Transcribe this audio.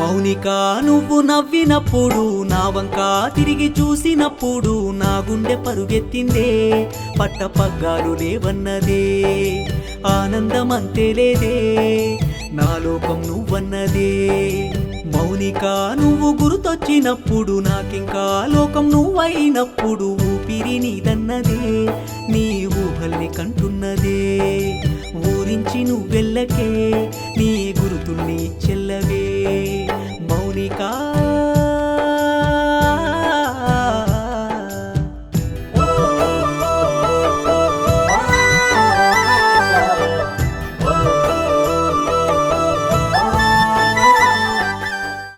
మౌనిక నువ్వు నవ్వినప్పుడు నా వంక తిరిగి చూసినప్పుడు నా గుండె పరుగెత్తిందే, పట్టపగ్గాలు లేవన్నదే, ఆనందం అంతే లేదే, నా లోకం నువ్వన్నదే. మౌనిక నువ్వు గుర్తొచ్చినప్పుడు నాకింకా లోకం నువ్వైనప్పుడు ఊపిరి నీదన్నదే, నీ ఊహల్ని కంటున్నదే, ఊరించి నువ్వెళ్ళకే నీ గురుతుల్ని చెల్లవే.